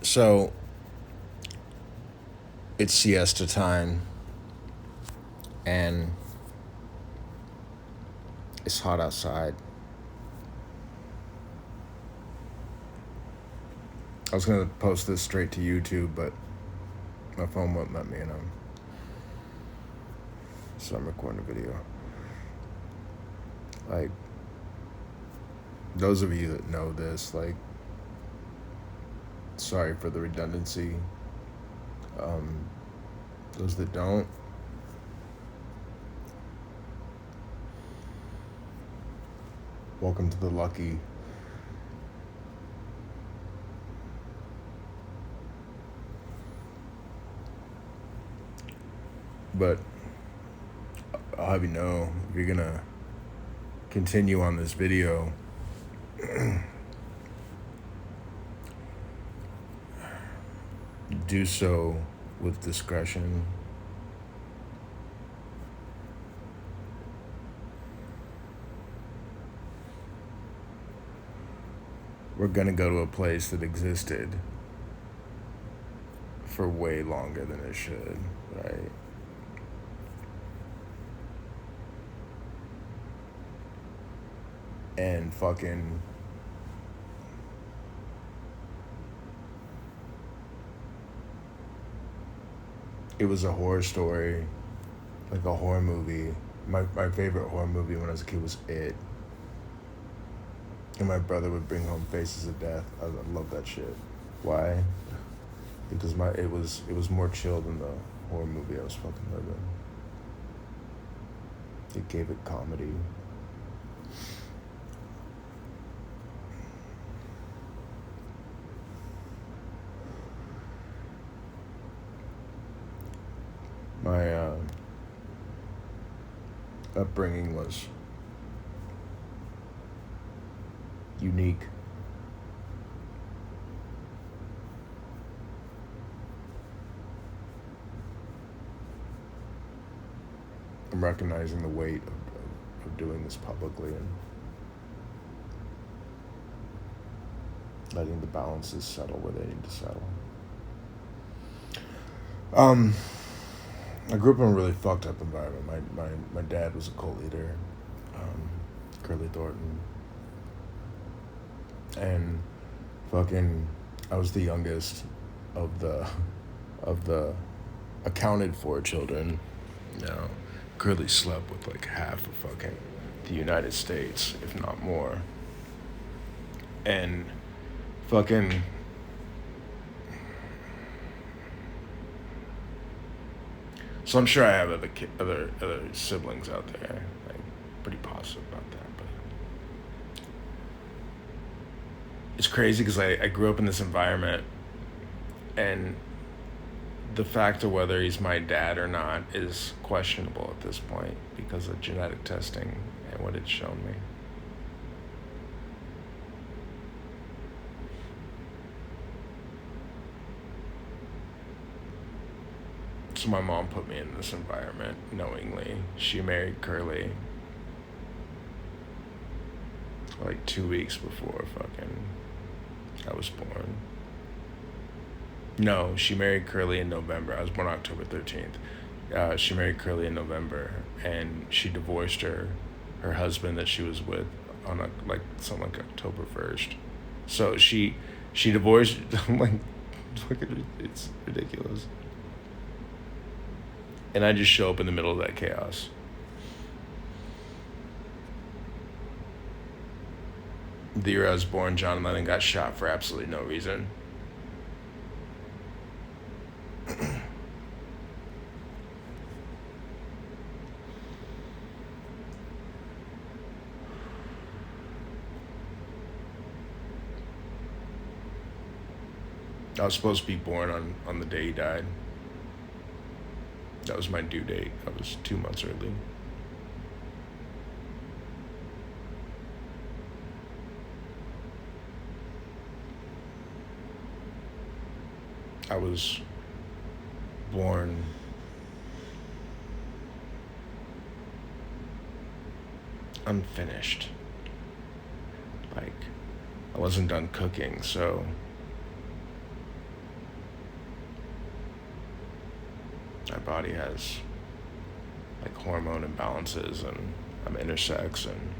So it's siesta time and it's hot outside. I was gonna post this straight to YouTube, but my phone won't let me, so I'm recording a video. Like, those of you that know this, like, sorry for the redundancy. Those that don't, welcome to the lucky. But I'll have you know, if you're gonna continue on this video, do so with discretion. We're gonna go to a place that existed for way longer than it should, right? And fucking it was a horror story, like a horror movie. My favorite horror movie when I was a kid was It. And my brother would bring home Faces of Death. I love that shit. Why? Because it was more chill than the horror movie I was fucking living. It gave it comedy. My upbringing was unique. I'm recognizing the weight of doing this publicly and letting the balances settle where they need to settle. I grew up in a really fucked up environment. My dad was a cult leader, Curly Thornton. And fucking, I was the youngest of the accounted for children. No, Curly slept with like half of fucking the United States, if not more. And fucking, so I'm sure I have other siblings out there. Like, pretty positive about that, but it's crazy because I grew up in this environment, and the fact of whether he's my dad or not is questionable at this point because of genetic testing and what it's shown me. So my mom put me in this environment knowingly. She married Curly like 2 weeks before fucking I was born. No, she married Curly in November. I was born October 13th. She married Curly in November, and she divorced her husband that she was with on something like October 1st. So she divorced. I'm like, it's ridiculous. And I just show up in the middle of that chaos. The year I was born, John Lennon got shot for absolutely no reason. I was supposed to be born on the day he died. That was my due date. I was 2 months early. I was born unfinished. Like, I wasn't done cooking, so body has like hormone imbalances, and I'm intersex, and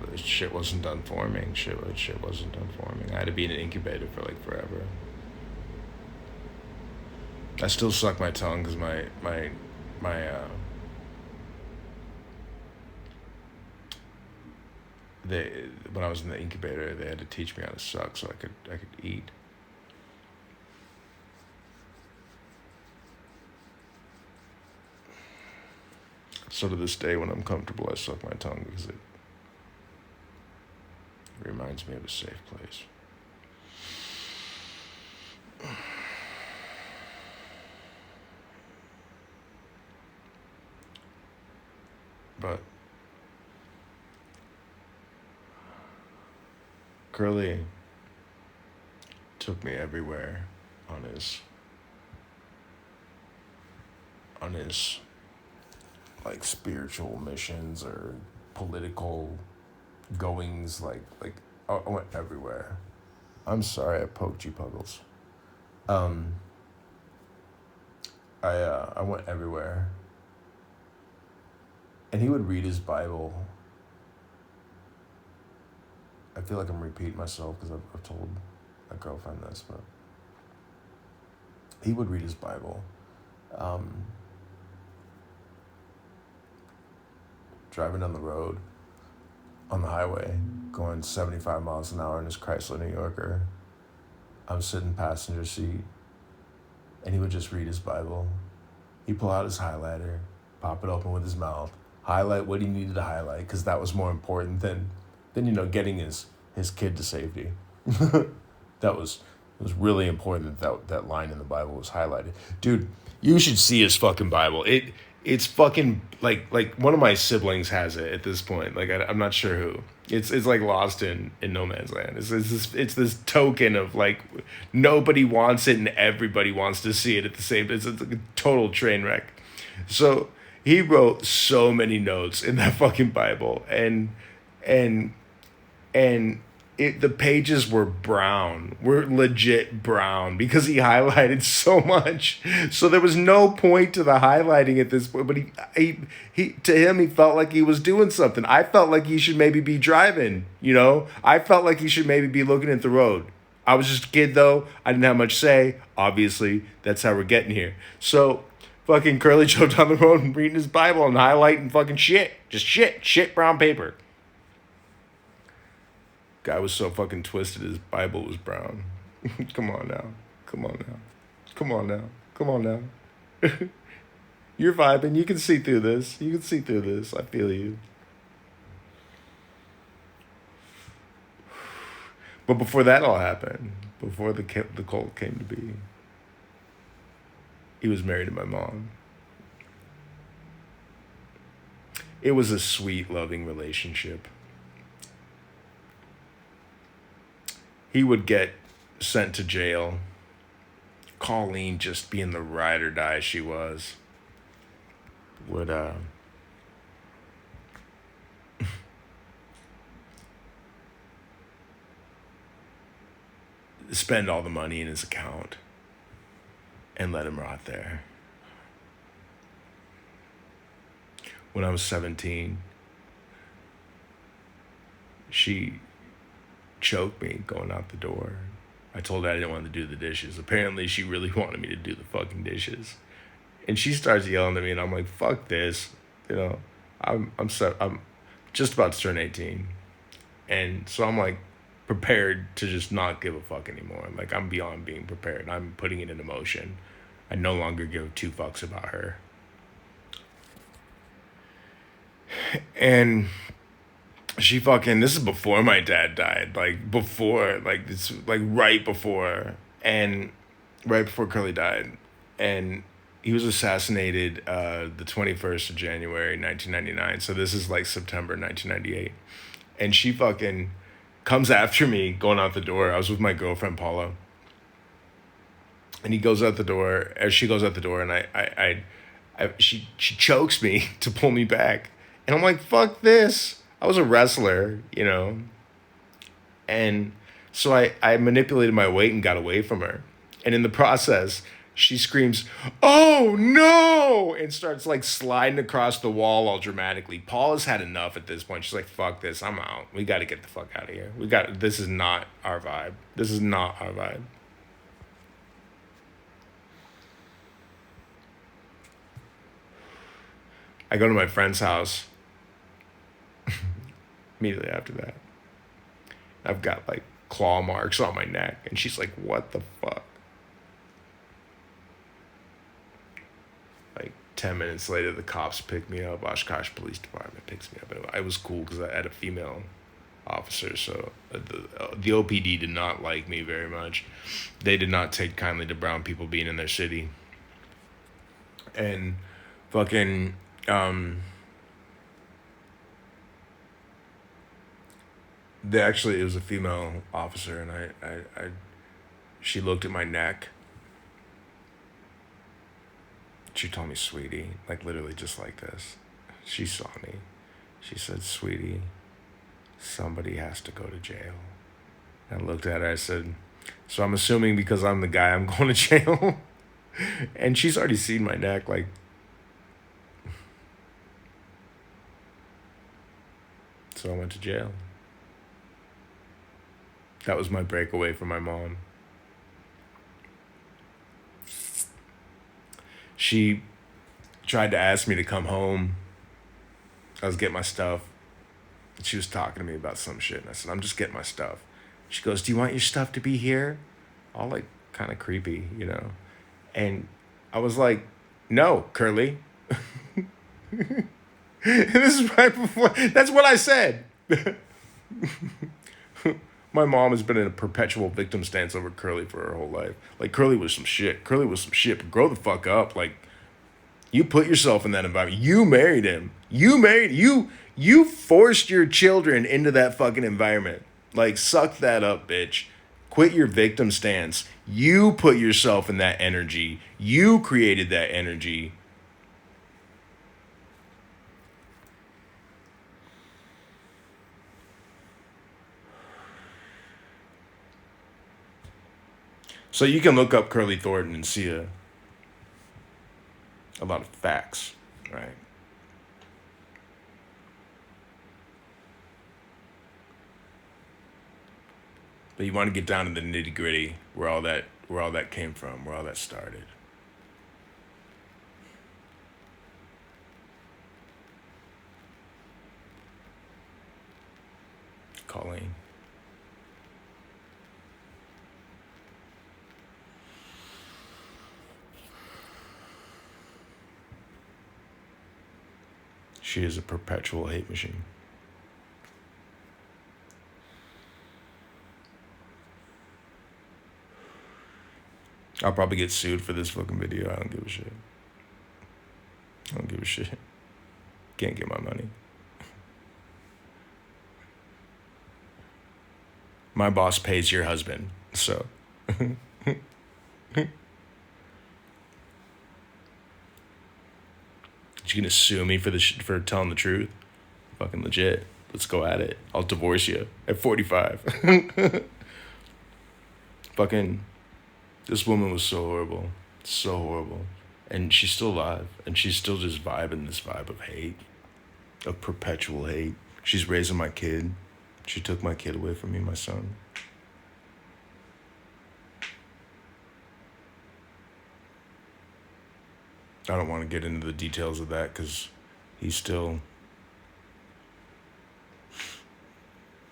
because shit wasn't done forming, shit wasn't done forming. I had to be in an incubator for like forever. I still suck my tongue because my they when I was in the incubator, they had to teach me how to suck so I could eat. So to this day, when I'm comfortable, I suck my tongue because it reminds me of a safe place. But Curly took me everywhere on his like spiritual missions or political goings. Like I went everywhere. I'm sorry I poked you, Puggles. Um, I went everywhere, and he would read his Bible. I feel like I'm repeating myself because I've told my girlfriend this, but he would read his Bible. Um, Driving down the road on the highway, going 75 miles an hour in his Chrysler New Yorker. I'm sitting passenger seat, and he would just read his Bible. He'd pull out his highlighter, pop it open with his mouth, highlight what he needed to highlight, because that was more important than getting his kid to safety. It was really important that line in the Bible was highlighted. Dude, you should see his fucking Bible. It's fucking like one of my siblings has it at this point. Like I'm not sure who. It's like lost in no man's land. It's this token of like nobody wants it and everybody wants to see it at the same time. It's like a total train wreck. So he wrote so many notes in that fucking Bible, and the pages were legit brown because he highlighted so much. So there was no point to the highlighting at this point. But he to him, he felt like he was doing something. I felt like he should maybe be driving. I felt like he should maybe be looking at the road. I was just a kid though. I didn't have much say. Obviously, that's how we're getting here. So fucking Curly drove down the road and reading his Bible and highlighting fucking shit. Just shit brown paper. Guy was so fucking twisted his Bible was brown. Come on now. You're vibing. You can see through this. I feel you. But before that all happened, before the cult came to be, he was married to my mom. It was a sweet, loving relationship. He would get sent to jail. Colleen, just being the ride or die she was, would spend all the money in his account and let him rot there. When I was 17, she choked me going out the door. I told her I didn't want to do the dishes. Apparently, she really wanted me to do the fucking dishes. And she starts yelling at me, and I'm like, fuck this. I'm just about to turn 18. And so I'm like prepared to just not give a fuck anymore. Like I'm beyond being prepared. I'm putting it into motion. I no longer give two fucks about her. And she fucking, this is before my dad died, it's like right before Curly died. And he was assassinated the 21st of January, 1999. So this is like September 1998. And she fucking comes after me going out the door. I was with my girlfriend, Paula. And she goes out the door, and she chokes me to pull me back. And I'm like, fuck this. I was a wrestler, And so I manipulated my weight and got away from her. And in the process, She screams, "Oh no!" and starts like sliding across the wall all dramatically. Paul has had enough at this point. She's like, "Fuck this, I'm out. We got to get the fuck out of here. This is not our vibe. This is not our vibe." I go to my friend's house immediately after that. I've got like claw marks on my neck, and she's like, "What the fuck?" Like 10 minutes later, the cops pick me up. Oshkosh Police Department picks me up. And it was cool because I had a female officer, so the OPD did not like me very much. They did not take kindly to brown people being in their city. And fucking it was a female officer, and she looked at my neck. She told me, "Sweetie," like literally just like this. She saw me. She said, "Sweetie, somebody has to go to jail." I looked at her. I said, "So I'm assuming because I'm the guy, I'm going to jail?" And she's already seen my neck. Like, so I went to jail. That was my breakaway from my mom. She tried to ask me to come home. I was getting my stuff. She was talking to me about some shit, and I said, "I'm just getting my stuff." She goes, "Do you want your stuff to be here?" All like kind of creepy, you know? And I was like, "No, Curly." This is right before, that's what I said. My mom has been in a perpetual victim stance over Curly for her whole life. Like, Curly was some shit. Curly was some shit, but grow the fuck up. Like, you put yourself in that environment. You married him. You forced your children into that fucking environment. Like, suck that up, bitch. Quit your victim stance. You put yourself in that energy. You created that energy. So you can look up Curly Thornton and see a lot of facts, right? But you want to get down to the nitty gritty, where all that came from, where all that started. Colleen. She is a perpetual hate machine. I'll probably get sued for this fucking video. I don't give a shit. I don't give a shit. Can't get my money. My boss pays your husband, so. You gonna sue me for telling the truth? Fucking legit. Let's go at it. I'll divorce you at 45. Fucking, this woman was so horrible. So horrible. And she's still alive. And she's still just vibing this vibe of hate. Of perpetual hate. She's raising my kid. She took my kid away from me, my son. I don't want to get into the details of that because he's still.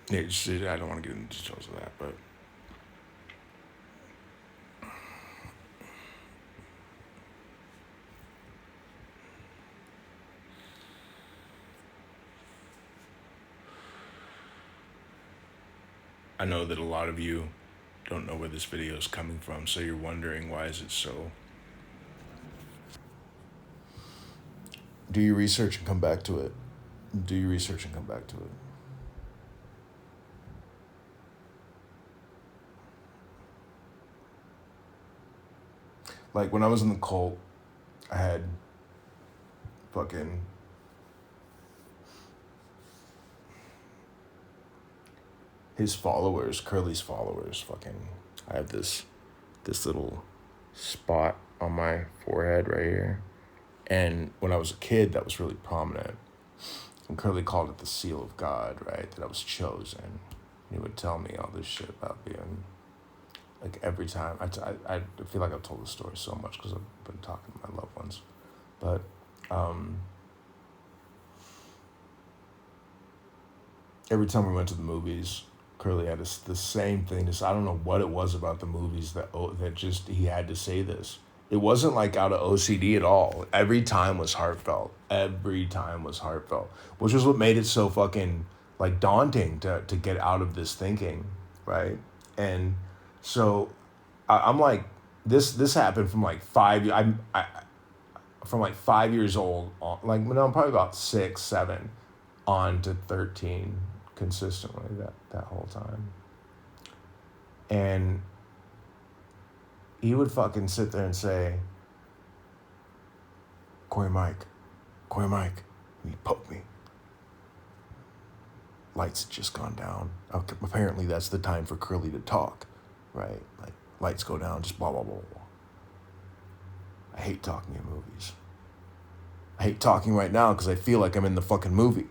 I don't want to get into the details of that, but. I know that a lot of you don't know where this video is coming from, so you're wondering, why is it so? Do your research and come back to it. Do your research and come back to it. Like, when I was in the cult, I had fucking his followers, Curly's followers, fucking, I have this little spot on my forehead right here. And when I was a kid, that was really prominent. And Curly called it the seal of God, right? That I was chosen. He would tell me all this shit about being, like, every time. I feel like I've told this story so much because I've been talking to my loved ones. But every time we went to the movies, Curly had the same thing. I don't know what it was about the movies that just he had to say this. It wasn't like out of OCD at all. Every time was heartfelt. Every time was heartfelt, which was what made it so fucking like daunting to get out of this thinking, right? And so I'm like, this happened from like from like 5 years old on, like no, I'm probably about 6, 7, on to 13 consistently that whole time. And he would fucking sit there and say, Corey Mike, and he'd poke me. Lights had just gone down. Okay, apparently that's the time for Curly to talk, right? Like, lights go down, just blah, blah, blah, blah. I hate talking in movies. I hate talking right now because I feel like I'm in the fucking movie.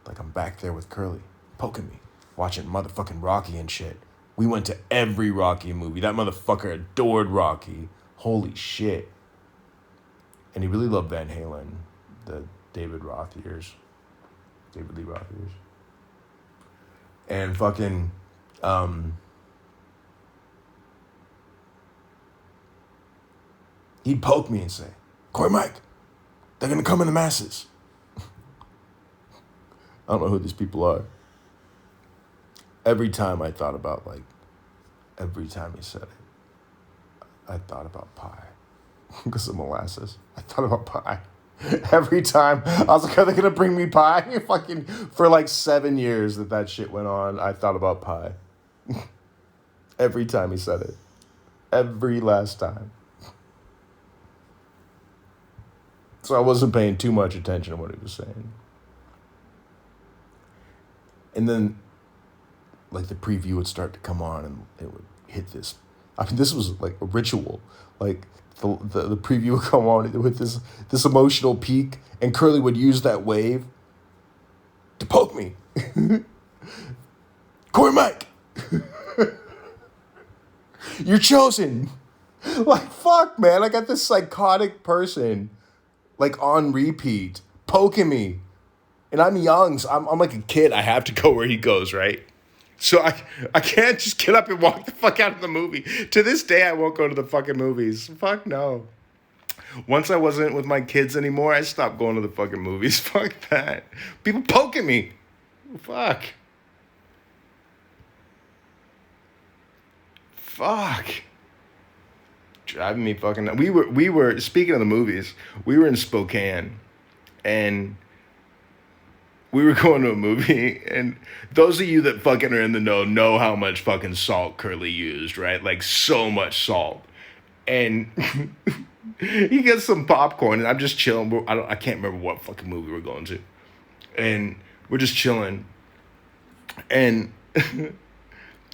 Like I'm back there with Curly, poking me, watching motherfucking Rocky and shit. We went to every Rocky movie. That motherfucker adored Rocky. Holy shit. And he really loved Van Halen, the David Lee Roth years. And fucking, he'd poke me and say, Corey Mike, they're gonna come in the masses. I don't know who these people are. Every time I thought about, like, every time he said it, I thought about pie. Because of molasses. I thought about pie. Every time I was like, are they gonna bring me pie? Fucking for like 7 years that shit went on, I thought about pie. Every time he said it. Every last time. So I wasn't paying too much attention to what he was saying. And then, like, the preview would start to come on and it would hit this. I mean, this was like a ritual. Like, the preview would come on with this emotional peak, and Curly would use that wave to poke me. Corey Mike, you're chosen. Like, fuck, man. I got this psychotic person, like, on repeat, poking me. And I'm young, so I'm like a kid. I have to go where he goes, right? So I can't just get up and walk the fuck out of the movie. To this day, I won't go to the fucking movies. Fuck no. Once I wasn't with my kids anymore, I stopped going to the fucking movies. Fuck that. People poking me. Fuck. Driving me fucking. We were speaking of the movies. We were in Spokane, and we were going to a movie, and those of you that fucking are in the know how much fucking salt Curly used, right? Like, so much salt. And he gets some popcorn, and I'm just chilling. I can't remember what fucking movie we're going to. And we're just chilling. And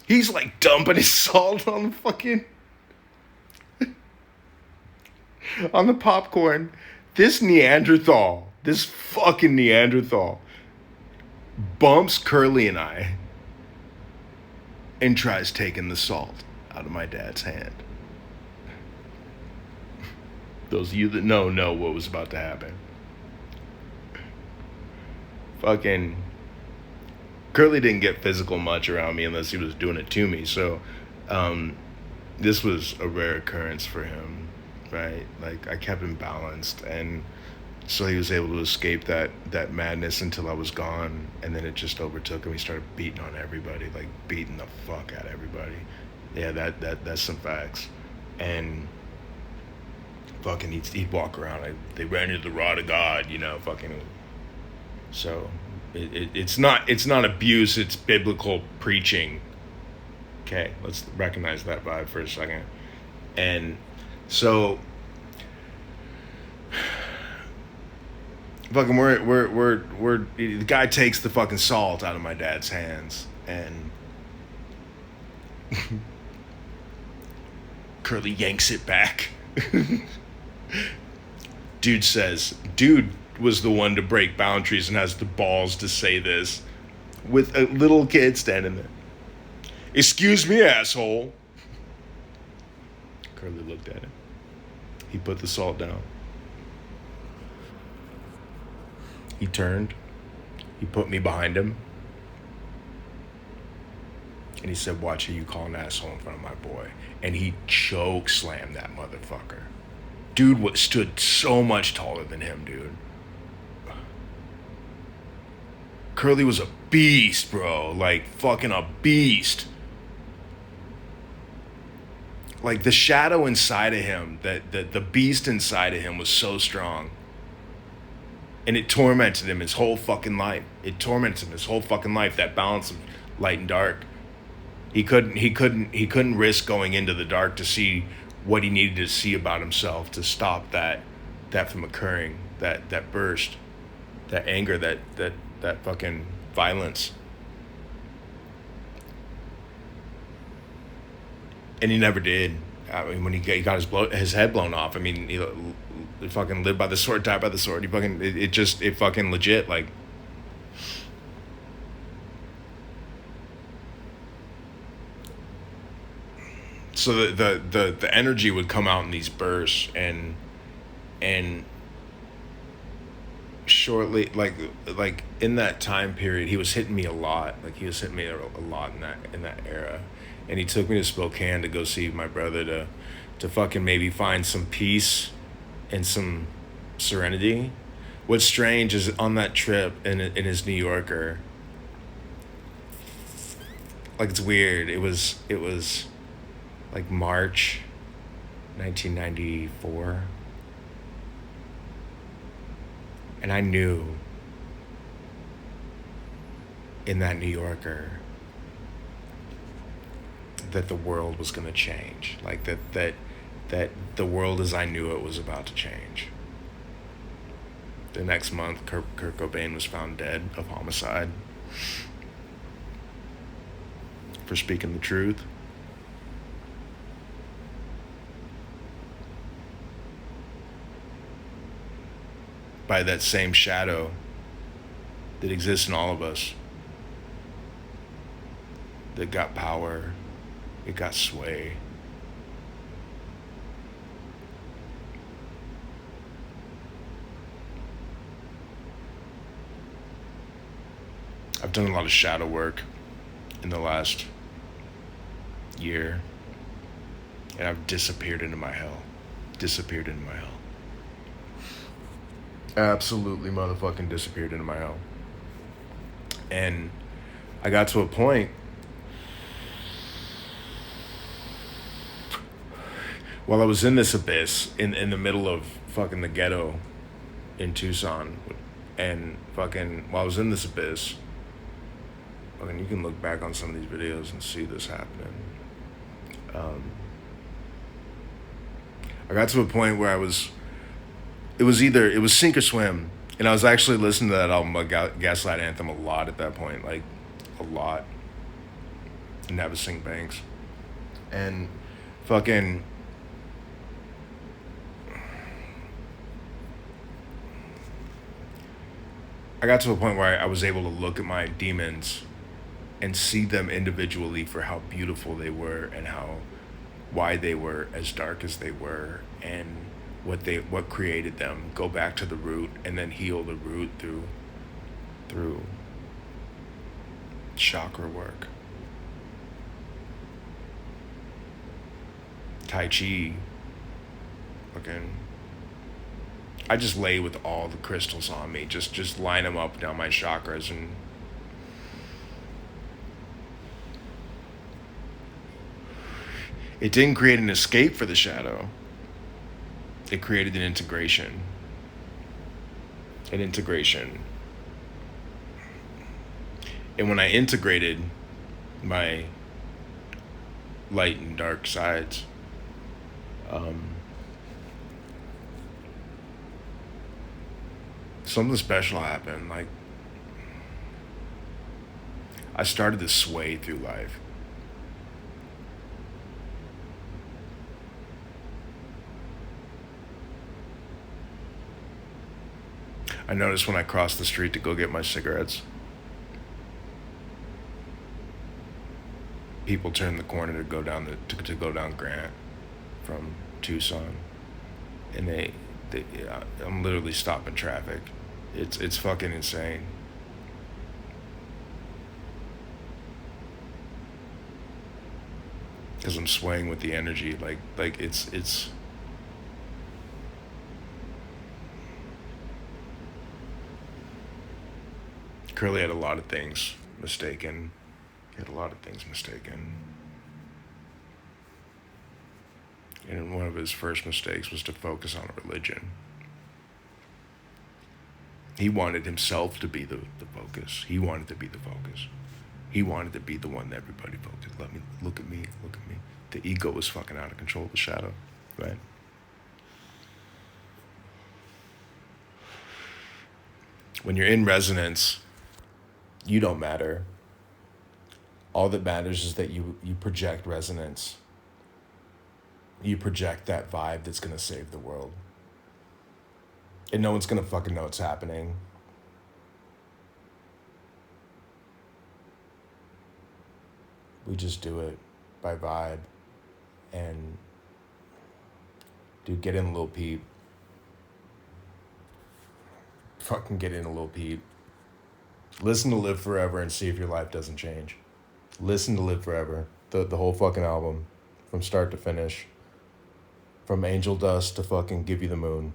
he's, like, dumping his salt on the fucking... on the popcorn. This fucking Neanderthal bumps Curly and I and tries taking the salt out of my dad's hand. Those of you that know what was about to happen. Fucking Curly didn't get physical much around me unless he was doing it to me. So this was a rare occurrence for him, right? Like, I kept him balanced, and so he was able to escape that madness until I was gone, and then it just overtook him. He started beating on everybody, like beating the fuck out of everybody. Yeah, that's some facts. And fucking he'd walk around. They ran into the rod of God, fucking. So it's not abuse. It's biblical preaching. Okay, let's recognize that vibe for a second. And so. Fucking we're the guy takes the fucking salt out of my dad's hands, and Curly yanks it back Dude was the one to break boundaries and has the balls to say this with a little kid standing there. Excuse me, asshole. Curly looked at him. He put the salt down. He turned. He put me behind him. And he said, watch who you call an asshole in front of my boy. And he choke slammed that motherfucker. Dude stood so much taller than him, dude. Curly was a beast, bro. Like, fucking a beast. Like, the shadow inside of him, the beast inside of him was so strong. And it tormented him his whole fucking life. That balance of light and dark. He couldn't risk going into the dark to see what he needed to see about himself to stop that from occurring, that burst, that anger, that fucking violence. And he never did. I mean, when he got his head blown off, I mean, he fucking lived by the sword, died by the sword. He fucking, it fucking legit, like. So the energy would come out in these bursts, and shortly, like in that time period, he was hitting me a lot. Like, he was hitting me a lot in that era. And he took me to Spokane to go see my brother to fucking maybe find some peace and some serenity. What's strange is on that trip in his New Yorker, like, it's weird. It was like March 1994. And I knew in that New Yorker that the world was going to change. Like, that the world as I knew it was about to change. The next month, Kurt Cobain was found dead of homicide for speaking the truth. By that same shadow that exists in all of us, that got power, it got sway. I've done a lot of shadow work in the last year, and I've disappeared into my hell. Absolutely motherfucking disappeared into my hell. And I got to a point while I was in this abyss in the middle of fucking the ghetto in Tucson, and fucking while I was in this abyss, fucking, you can look back on some of these videos and see this happening. I got to a point where it was sink or swim. And I was actually listening to that album, Gaslight Anthem, a lot at that point. Like, a lot. Navasink Banks. And fucking, I got to a point where I was able to look at my demons and see them individually for how beautiful they were and why they were as dark as they were, and what created them. Go back to the root and then heal the root through chakra work. Tai Chi. Fucking, I just lay with all the crystals on me, just line them up down my chakras, and it didn't create an escape for the shadow. It created an integration. And when I integrated my light and dark sides, something special happened. Like, I started to sway through life. I noticed when I crossed the street to go get my cigarettes, people turn the corner to go down to go down Grant from Tucson, and I'm literally stopping traffic. It's fucking insane. Because I'm swaying with the energy, like it's. Curly had a lot of things mistaken. He had a lot of things mistaken. And one of his first mistakes was to focus on religion. He wanted himself to be the focus. He wanted to be the focus. He wanted to be the one that everybody focused. Let me look at me, look at me. The ego was fucking out of control, the shadow, right? When you're in resonance, you don't matter. All that matters is that you project resonance. You project that vibe that's gonna save the world. And no one's gonna fucking know what's happening. We just do it by vibe. And dude, get in, Lil Peep. Fucking get in, Lil Peep. Listen to Live Forever and see if your life doesn't change. Listen to Live Forever. The whole fucking album. From start to finish. From Angel Dust to fucking Give You the Moon.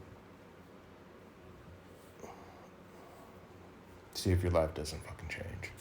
See if your life doesn't fucking change.